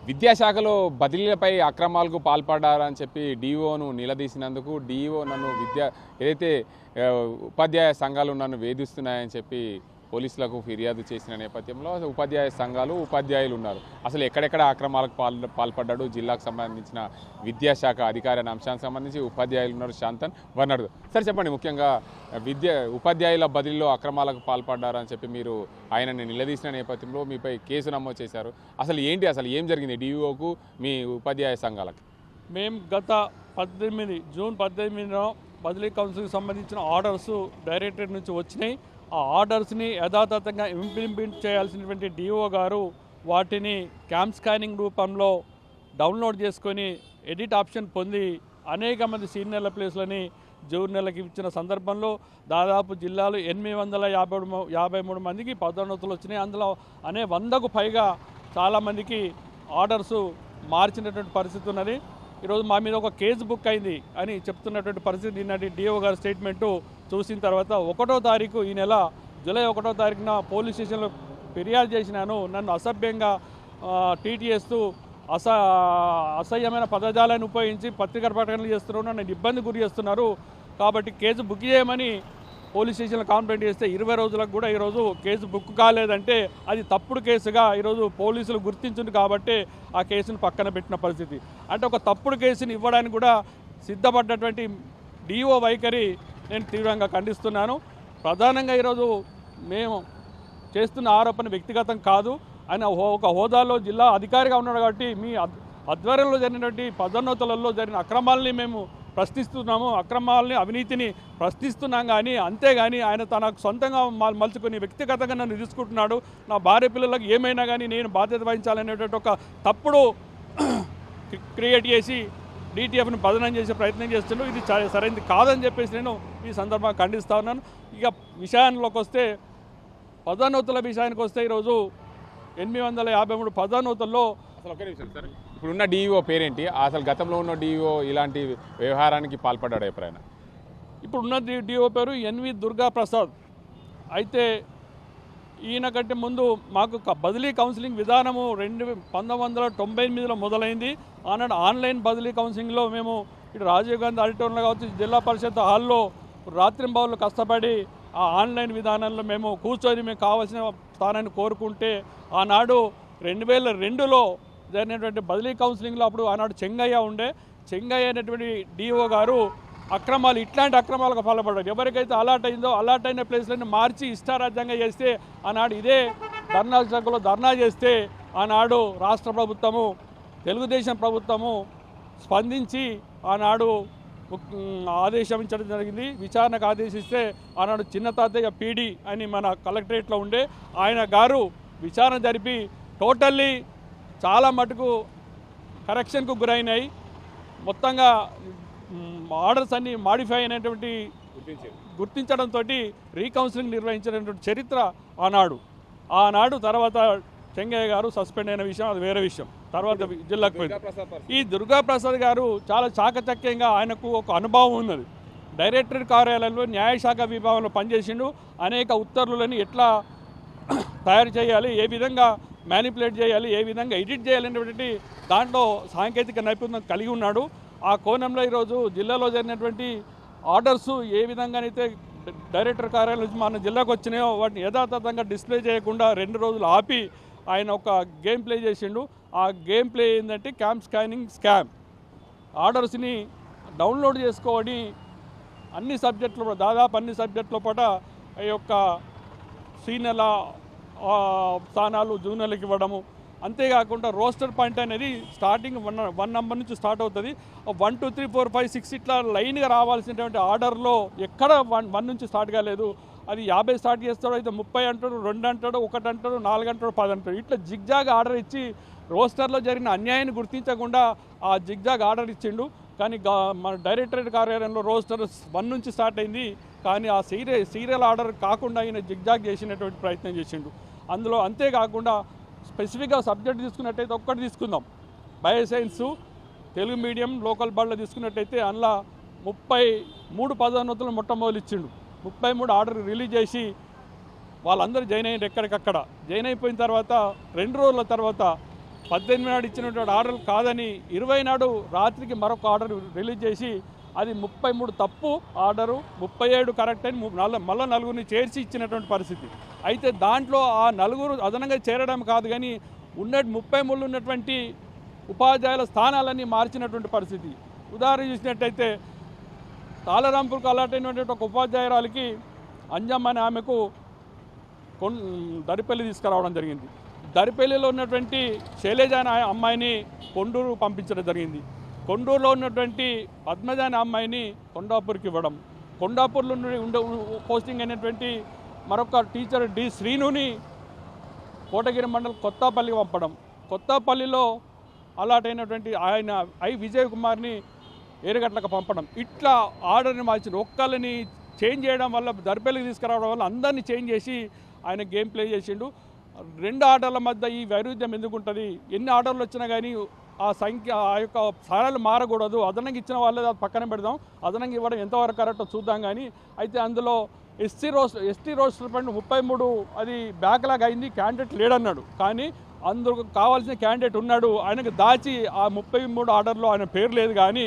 విద్యాశాఖలో బదిలీలపై అక్రమాలకు పాల్పడ్డారని చెప్పి డీఓను నిలదీసినందుకు డీఓ నన్ను ఏదైతే ఉపాధ్యాయ సంఘాలు నన్ను వేధిస్తున్నాయని చెప్పి పోలీసులకు ఫిర్యాదు చేసిన నేపథ్యంలో ఉపాధ్యాయ సంఘాలు ఉపాధ్యాయులు ఉన్నారు. అసలు ఎక్కడెక్కడ అక్రమాలకు పాల్పడ్డాడు జిల్లాకు సంబంధించిన విద్యాశాఖ అధికారి అనే అంశానికి సంబంధించి ఉపాధ్యాయులు ఉన్నారు. శాంతన్ వర్నర్ సార్ చెప్పండి, ముఖ్యంగా ఉపాధ్యాయుల బదిలీలో అక్రమాలకు పాల్పడ్డారని చెప్పి మీరు ఆయనని నిలదీసిన నేపథ్యంలో మీపై కేసు నమోదు చేశారు. అసలు ఏంటి, అసలు ఏం జరిగింది డీఓకు మీ ఉపాధ్యాయ సంఘాలకు? మేము గత జూన్ 18 బదిలీ కౌన్సిల్కి సంబంధించిన ఆర్డర్స్ డైరెక్టరేట్ నుంచి వచ్చినాయి. ఆ ఆర్డర్స్ని యథాతథంగా ఇంప్లిమెంట్ చేయాల్సినటువంటి డిఓ గారు వాటిని క్యాంప్ స్కానింగ్ రూపంలో డౌన్లోడ్ చేసుకొని ఎడిట్ ఆప్షన్ పొంది అనేక మంది సీనియర్ల ప్లేస్లని జూనియర్లకు ఇచ్చిన సందర్భంలో దాదాపు జిల్లాలో 853 మందికి పదోన్నతులు వచ్చినాయి. అందులో 100కు పైగా చాలామందికి ఆర్డర్స్ మార్చినటువంటి పరిస్థితి ఉన్నది. ఈరోజు మా మీద ఒక కేసు బుక్ అయింది అని చెప్తున్నటువంటి పరిస్థితి నిన్నటి డిఓ గారి స్టేట్మెంటు చూసిన తర్వాత 1వ తారీఖు ఈ నెల జూలై 1వ తారీఖున పోలీస్ స్టేషన్లో ఫిర్యాదు చేసినాను. నన్ను అసభ్యంగా ట్రీట్ చేస్తూ అసహ్యమైన పదజాలాన్ని ఉపయోగించి పత్రికా ప్రకటనలు చేస్తున్నారు, నన్ను ఇబ్బంది గురి చేస్తున్నారు. కాబట్టి కేసు బుక్ చేయమని పోలీస్ స్టేషన్లో కంప్లైంట్ చేస్తే 20 రోజులకు కూడా ఈరోజు కేసు బుక్ కాలేదంటే అది తప్పుడు కేసుగా ఈరోజు పోలీసులు గుర్తించింది కాబట్టి ఆ కేసును పక్కన పెట్టిన పరిస్థితి. అంటే ఒక తప్పుడు కేసుని ఇవ్వడానికి కూడా సిద్ధపడ్డటువంటి డిఓ వైఖరి నేను తీవ్రంగా ఖండిస్తున్నాను. ప్రధానంగా ఈరోజు మేము చేస్తున్న ఆరోపణ వ్యక్తిగతం కాదు. ఆయన ఒక హోదాలో జిల్లా అధికారిగా ఉన్నాడు కాబట్టి మీ ఆధ్వర్యంలో జరిగినటువంటి పదోన్నతులలో జరిగిన అక్రమాలని మేము ప్రశ్నిస్తున్నాము, అక్రమాలని అవినీతిని ప్రశ్నిస్తున్నాం. కానీ అంతేగాని ఆయన తనకు సొంతంగా మలుచుకొని వ్యక్తిగతంగా నన్ను తీసుకుంటున్నాడు, నా భార్య పిల్లలకు ఏమైనా కానీ నేను బాధ్యత వహించాలనేటువంటి ఒక తప్పుడు క్రియేట్ చేసి డిటిఎఫ్ను బదనం చేసే ప్రయత్నం చేస్తున్నాడు. ఇది సరైనది కాదని చెప్పేసి నేను ఈ సందర్భంగా ఖండిస్తా ఉన్నాను. ఇక విషయాల్లోకి వస్తే పదోన్నతుల విషయానికి వస్తే ఈరోజు 853 పదోన్నతుల్లో అసలు ఒకే నిమిషం సార్, ఇప్పుడున్న డిఈఓ పేరేంటి? అసలు గతంలో ఉన్న డిఈఓ ఇలాంటి వ్యవహారానికి పాల్పడ్డాడు ఎప్పుడైనా? ఇప్పుడున్న డిఓ పేరు ఎన్వి దుర్గా ప్రసాద్. అయితే ఈయన కంటే ముందు మాకు బదిలీ కౌన్సిలింగ్ విధానము 1998లో మొదలైంది. ఆనాడు ఆన్లైన్ బదిలీ కౌన్సిలింగ్లో మేము ఇటు రాజీవ్ గాంధీ ఆడిటోరియంలో కావచ్చు, జిల్లా పరిషత్ హాల్లో రాత్రింబవళ్ళు కష్టపడి ఆ ఆన్లైన్ విధానంలో మేము కూర్చొని మేము కావాల్సిన స్థానాన్ని కోరుకుంటే ఆనాడు 2002లో జరిగినటువంటి బదిలీ కౌన్సిలింగ్లో అప్పుడు ఆనాడు చెంగయ్య అనేటువంటి డిఓ గారు ఇట్లాంటి అక్రమాలకు పాల్పడ్డారు. ఎవరికైతే అలాట్ అయిన ప్లేస్లను మార్చి ఇష్టారాజ్యంగా చేస్తే ఆనాడు ఇదే ధర్నా చౌక్లో ధర్నా చేస్తే ఆనాడు రాష్ట్ర ప్రభుత్వము తెలుగుదేశం ప్రభుత్వము స్పందించి ఆనాడు ఆదేశించడం జరిగింది. విచారణకు ఆదేశిస్తే ఆనాడు చిన్న తాతయ్య పీడి అని మన కలెక్టరేట్లో ఉండే ఆయన గారు విచారణ జరిపి టోటల్లీ చాలా మటుకు కరెక్షన్కు గురైనాయి. మొత్తంగా ఆర్డర్స్ అన్ని మాడిఫై అయినటువంటి గుర్తించడంతో రీకౌన్సిలింగ్ నిర్వహించినటువంటి చరిత్ర ఆనాడు తర్వాత చెంగయ్య గారు సస్పెండ్ అయిన విషయం అది వేరే విషయం. తర్వాత జిల్లాకు పోయింది. ఈ దుర్గాప్రసాద్ గారు చాలా చాకచక్యంగా ఆయనకు ఒక అనుభవం ఉన్నది. డైరెక్టరేట్ కార్యాలయంలో న్యాయశాఖ విభాగంలో పనిచేసిండు. అనేక ఉత్తర్వులను ఎట్లా తయారు చేయాలి, ఏ విధంగా మ్యానిపులేట్ చేయాలి, ఏ విధంగా ఎడిట్ చేయాలనేటువంటి దాంట్లో సాంకేతిక నైపుణ్యం కలిగి ఉన్నాడు. ఆ కోణంలో ఈరోజు జిల్లాలో జరిగినటువంటి ఆర్డర్స్ ఏ విధంగానైతే డైరెక్టర్ కార్యాలయం నుంచి మన జిల్లాకు వచ్చినాయో వాటిని యథాతథంగా డిస్ప్లే చేయకుండా 2 రోజులు ఆపి ఆయన ఒక గేమ్ ప్లే చేసిండు. ఆ గేమ్ ప్లే ఏంటంటే క్యాంప్ స్కానింగ్ స్కామ్. ఆర్డర్స్ని డౌన్లోడ్ చేసుకొని దాదాపు అన్ని సబ్జెక్టుల పాట ఈ యొక్క సీనియర్ల స్థానాలు జూనియర్లకు ఇవ్వడము. అంతేకాకుండా రోస్టర్ పాయింట్ అనేది స్టార్టింగ్ 1 నంబర్ నుంచి స్టార్ట్ అవుతుంది. 1 2 3 4 5 6 ఇట్లా లైన్గా రావాల్సినటువంటి ఆర్డర్లో ఎక్కడ 1 నుంచి స్టార్ట్ కాలేదు. అది 50 స్టార్ట్ చేస్తాడు, అయితే 30 అంటాడు, 2 అంటాడు, 1 అంటాడు, 4 అంటాడు, 10 అంటాడు. ఇట్లా జిగ్జాగ్ ఆర్డర్ ఇచ్చి రోస్టర్లో జరిగిన అన్యాయాన్ని గుర్తించకుండా ఆ జిగ్జాగ్ ఆర్డర్ ఇచ్చిండు. కానీ మన డైరెక్టరేట్ కార్యాలయంలో రోస్టర్ 1 నుంచి స్టార్ట్ అయింది. కానీ ఆ సీరియల్ ఆర్డర్ కాకుండా ఆయన జిగ్జాగ్ చేసినటువంటి ప్రయత్నం చేసిండు. అందులో అంతేకాకుండా స్పెసిఫిక్గా సబ్జెక్ట్ తీసుకున్నట్టయితే ఒక్కటి తీసుకుందాం, బయోసైన్సు తెలుగు మీడియం లోకల్ బడిలో తీసుకున్నట్టయితే అందులో 33 పదోన్నతులు మొట్టమొదలు ఇచ్చిండు. 33 ఆర్డర్ రిలీజ్ చేసి వాళ్ళందరూ జాయిన్ అయ్యారు. ఎక్కడికక్కడ జాయిన్ అయిపోయిన తర్వాత 2 రోజుల తర్వాత 18 నాడు ఇచ్చినటువంటి ఆర్డర్ కాదని 20 నాడు రాత్రికి మరొక ఆర్డర్ రిలీజ్ చేసి అది 33 తప్పు ఆర్డరు, 37 కరెక్ట్ అని మళ్ళీ నలుగురిని చేర్చి ఇచ్చినటువంటి పరిస్థితి. అయితే దాంట్లో ఆ నలుగురు అదనంగా చేరడం కాదు కానీ 33 ఉన్నటువంటి ఉపాధ్యాయుల స్థానాలన్నీ మార్చినటువంటి పరిస్థితి. ఉదాహరణ చూసినట్టయితే తాళరాంపూర్కు అలాట్ అయినటువంటి ఒక ఉపాధ్యాయురాలకి అంజమ్మ అనే ఆమెకు దరిపల్లి తీసుకురావడం జరిగింది. దరిపల్లిలో ఉన్నటువంటి శైలజ అనే అమ్మాయిని కొండూరు పంపించడం జరిగింది. కొండూరులో ఉన్నటువంటి పద్మజ అనే అమ్మాయిని కొండాపూర్కి ఇవ్వడం, కొండాపూర్లో పోస్టింగ్ అయినటువంటి మరొక టీచర్ డి శ్రీనుని కోటగిరి మండలం కొత్తపల్లికి పంపడం, కొత్తపల్లిలో అలాట్ అయినటువంటి ఆయన విజయ్ కుమార్ని ఏరుగట్లకు పంపడం. ఇట్లా ఆర్డర్ని మార్చి ఒక్కళ్ళని చేంజ్ చేయడం వల్ల దరిపల్లికి తీసుకురావడం వల్ల అందరినీ చేంజ్ చేసి ఆయన గేమ్ ప్లే చేసిండు. 2 ఆర్డర్ల మధ్య ఈ వైరుధ్యం ఎందుకుంటుంది? ఎన్ని ఆర్డర్లు వచ్చినా కానీ ఆ సంఖ్య ఆ యొక్క స్థానాలు మారకూడదు. అదనంగా ఇచ్చిన వాళ్ళే అది పక్కన పెడదాం, అదనంగా ఇవ్వడం ఎంతవరకు కరెక్టో చూద్దాం. కానీ అయితే అందులో ఎస్టీ రోస్టర్ పైన 33 అది బ్యాక్లాగ్ అయింది, క్యాండిడేట్ లేడన్నాడు. కానీ అందుకు కావాల్సిన క్యాండిడేట్ ఉన్నాడు, ఆయనకు దాచి ఆ 33 ఆర్డర్లో ఆయన పేరు లేదు. కానీ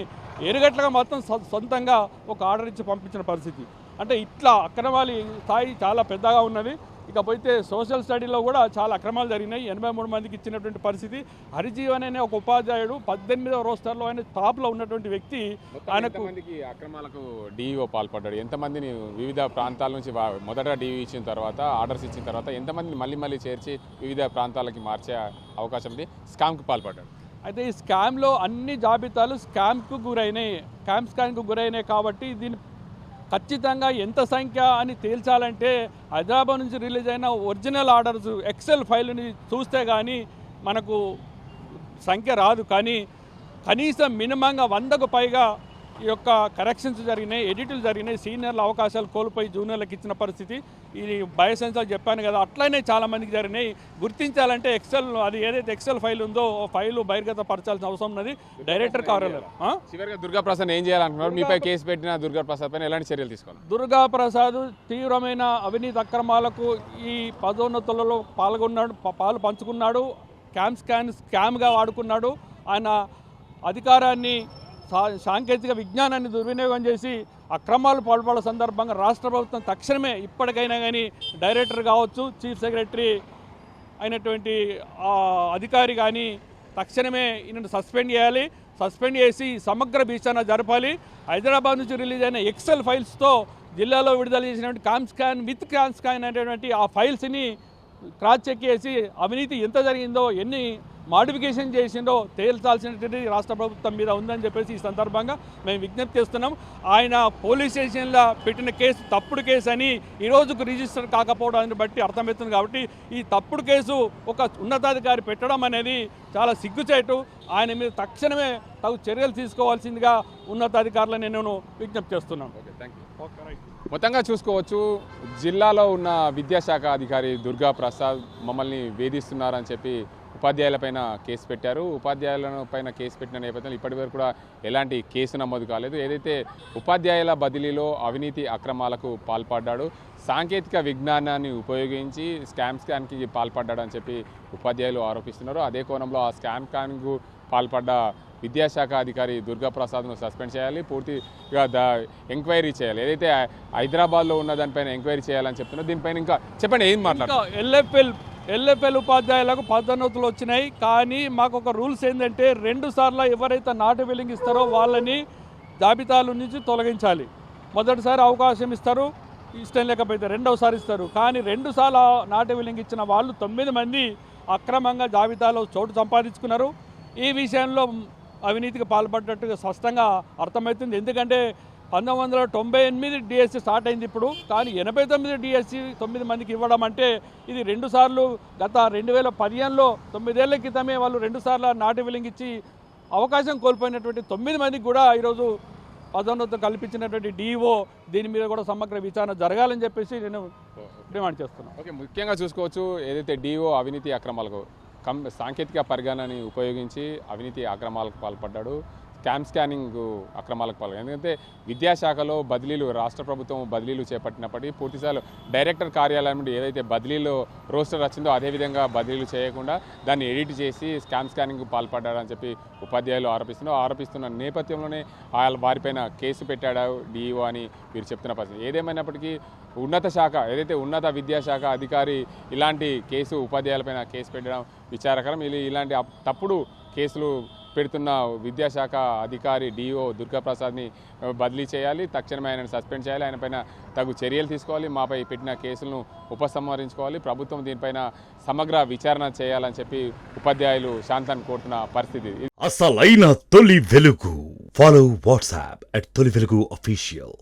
ఎరుగట్లుగా మొత్తం సొంతంగా ఒక ఆర్డర్ ఇచ్చి పంపించిన పరిస్థితి. అంటే ఇట్లా అక్రమాలు స్థాయి చాలా పెద్దగా ఉన్నది. ఇకపోతే సోషల్ స్టడీలో కూడా చాలా అక్రమాలు జరిగినాయి. 83 మందికి ఇచ్చినటువంటి పరిస్థితి. హరిజీవన్ అనే ఒక ఉపాధ్యాయుడు 18వ రోస్టర్లో ఆయన టాప్లో ఉన్నటువంటి వ్యక్తి. ఆయనకు అక్రమాలకు డిఈఓ పాల్పడ్డాడు. ఎంతమందిని వివిధ ప్రాంతాల నుంచి మొదట డిఈ ఇచ్చిన తర్వాత ఆర్డర్స్ ఇచ్చిన తర్వాత ఎంతమందిని మళ్ళీ చేర్చి వివిధ ప్రాంతాలకి మార్చే అవకాశం ఉంది. స్కామ్కి పాల్పడ్డాడు. అయితే ఈ స్కామ్లో అన్ని జాబితాలు స్కామ్కు గురైనాయి కాబట్టి దీన్ని ఖచ్చితంగా ఎంత సంఖ్య అని తేల్చాలంటే హైదరాబాద్ నుంచి రిలీజ్ అయిన ఒరిజినల్ ఆర్డర్స్ ఎక్సెల్ ఫైల్ని చూస్తే కానీ మనకు సంఖ్య రాదు. కానీ కనీసం మినిమంగా 100కు పైగా ఈ యొక్క కరెక్షన్స్ జరిగినాయి, ఎడిట్లు జరిగినాయి. సీనియర్ల అవకాశాలు కోల్పోయి జూనియర్లకు ఇచ్చిన పరిస్థితి. ఇది బయోసెన్సాలు చెప్పాను కదా, అట్లనే చాలామందికి జరిగినాయి. గుర్తించాలంటే ఎక్సెల్ అది ఏదైతే ఎక్సెల్ ఫైల్ ఉందో ఆ ఫైలు బహిర్గత పరచాల్సిన అవసరం ఉన్నది. డైరెక్టర్ కార్యాలయం. చివరిగా దుర్గాప్రసాద్ ఏం చేయాలనుకున్నారు? మీపై కేసు పెట్టిన దుర్గాప్రసాద్ పైన ఎలాంటి చర్యలు తీసుకోవాలి? దుర్గాప్రసాద్ తీవ్రమైన అవినీతి అక్రమాలకు ఈ పదోన్నతులలో పాలు పంచుకున్నాడు. స్కామ్గా వాడుకున్నాడు. ఆయన అధికారాన్ని సాంకేతిక విజ్ఞానాన్ని దుర్వినియోగం చేసి అక్రమాలు పాల్పడే సందర్భంగా రాష్ట్ర ప్రభుత్వం తక్షణమే ఇప్పటికైనా కానీ డైరెక్టర్ కావచ్చు, చీఫ్ సెక్రటరీ అయినటువంటి అధికారి కానీ తక్షణమే ఈయనను సస్పెండ్ చేయాలి. సస్పెండ్ చేసి సమగ్ర విచారణ జరపాలి. హైదరాబాద్ నుంచి రిలీజ్ అయిన ఎక్సెల్ ఫైల్స్తో జిల్లాలో విడుదల చేసినటువంటి క్యామ్స్కాన్ అనేటువంటి ఆ ఫైల్స్ని క్రాస్ చెక్ చేసి అవినీతి ఎంత జరిగిందో, ఎన్ని మాడిఫికేషన్ చేసిందో తేల్చాల్సినటువంటి రాష్ట్ర ప్రభుత్వం మీద ఉందని చెప్పేసి ఈ సందర్భంగా మేము విజ్ఞప్తి చేస్తున్నాం. ఆయన పోలీస్ స్టేషన్లో పెట్టిన కేసు తప్పుడు కేసు అని ఈరోజుకు రిజిస్టర్ కాకపోవడాన్ని బట్టి అర్థమవుతుంది. కాబట్టి ఈ తప్పుడు కేసు ఒక ఉన్నతాధికారి పెట్టడం అనేది చాలా సిగ్గుచేటు. ఆయన మీద తక్షణమే తగు చర్యలు తీసుకోవాల్సిందిగా ఉన్నతాధికారులను నేను విజ్ఞప్తి చేస్తున్నాను. మొత్తంగా చూసుకోవచ్చు, జిల్లాలో ఉన్న విద్యాశాఖ అధికారి దుర్గాప్రసాద్ మమ్మల్ని వేధిస్తున్నారని చెప్పి ఉపాధ్యాయులపైన కేసు పెట్టారు. ఉపాధ్యాయులపైన కేసు పెట్టిన నేపథ్యంలో ఇప్పటివరకు కూడా ఎలాంటి కేసు నమోదు కాలేదు. ఏదైతే ఉపాధ్యాయుల బదిలీలో అవినీతి అక్రమాలకు పాల్పడ్డాడు, సాంకేతిక విజ్ఞానాన్ని ఉపయోగించి స్కామ్కి పాల్పడ్డాడని చెప్పి ఉపాధ్యాయులు ఆరోపిస్తున్నారు. అదే కోణంలో ఆ స్కామ్కు పాల్పడ్డ విద్యాశాఖ అధికారి దుర్గాప్రసాద్ను సస్పెండ్ చేయాలి, పూర్తిగా ఎంక్వైరీ చేయాలి. ఏదైతే హైదరాబాద్లో ఉన్న దానిపైన ఎంక్వైరీ చేయాలని చెప్తున్నారు. దీనిపైన ఇంకా చెప్పండి, ఏం మాట్లాడారు? ఎల్ఎఫ్ఎల్ ఉపాధ్యాయులకు పదోన్నతులు వచ్చినాయి. కానీ మాకు ఒక రూల్స్ ఏంటంటే 2 సార్లు ఎవరైతే నాటు వెలింగ్ ఇస్తారో వాళ్ళని జాబితాల నుంచి తొలగించాలి. మొదటిసారి అవకాశం ఇస్తారు, ఇష్టం లేకపోతే రెండవసారి ఇస్తారు. కానీ 2 సార్లు నాటు వెలింగ్ ఇచ్చిన వాళ్ళు 9 మంది అక్రమంగా జాబితాలో చోటు సంపాదించుకున్నారు. ఈ విషయంలో అవినీతికి పాల్పడ్డట్టుగా స్పష్టంగా అర్థమవుతుంది. ఎందుకంటే 1998 డిఎస్సి స్టార్ట్ అయింది ఇప్పుడు. కానీ 89 డిఎస్సి 9 మందికి ఇవ్వడం అంటే ఇది 2 సార్లు గత 2015లో 9 ఏళ్ల క్రితమే వాళ్ళు 2 సార్లు నాటు వెలింగ్ ఇచ్చి అవకాశం కోల్పోయినటువంటి 9 మందికి కూడా ఈరోజు పదోన్నతులు కల్పించినటువంటి డిఓ దీని మీద కూడా సమగ్ర విచారణ జరగాలని చెప్పేసి నేను డిమాండ్ చేస్తున్నాను. ఓకే, ముఖ్యంగా చూసుకోవచ్చు, ఏదైతే డిఓ అవినీతి అక్రమాలకు సాంకేతిక పరిజ్ఞానాన్ని ఉపయోగించి అవినీతి అక్రమాలకు పాల్పడ్డాడు, స్కానింగ్ అక్రమాలకు పాల్గొన్నారు. ఎందుకంటే విద్యాశాఖలో బదిలీలు రాష్ట్ర ప్రభుత్వం బదిలీలు చేపట్టినప్పటికీ పూర్తిస్థాయిలో డైరెక్టర్ కార్యాలయం నుండి ఏదైతే బదిలీలో రోస్టర్ వచ్చిందో అదేవిధంగా బదిలీలు చేయకుండా దాన్ని ఎడిట్ చేసి స్కానింగ్ పాల్పడ్డారని చెప్పి ఉపాధ్యాయులు ఆరోపిస్తున్న నేపథ్యంలోనే వారిపైన కేసు పెట్టాడు డిఈఓ అని వీరు చెప్తున్న పరిస్థితి. ఏదేమైనప్పటికీ ఉన్నత శాఖ ఏదైతే ఉన్నత విద్యాశాఖ అధికారి ఇలాంటి కేసు ఉపాధ్యాయులపైన కేసు పెట్టడం విచారకరం. ఇలాంటి తప్పుడు కేసులు పెడుతున్న విద్యాశాఖ అధికారి డిఓ దుర్గాప్రసాద్ని బదిలీ చేయాలి, తక్షణమే ఆయనను సస్పెండ్ చేయాలి, ఆయన పైన తగు చర్యలు తీసుకోవాలి, మాపై పెట్టిన కేసులను ఉపసంహరించుకోవాలి, ప్రభుత్వం దీనిపైన సమగ్ర విచారణ చేయాలని చెప్పి ఉపాధ్యాయులు శాంతాన్ని కోరుతున్న పరిస్థితి. అసలైన తొలి వెలుగు. ఫాలో వాట్సాప్ @తొలి వెలుగు official.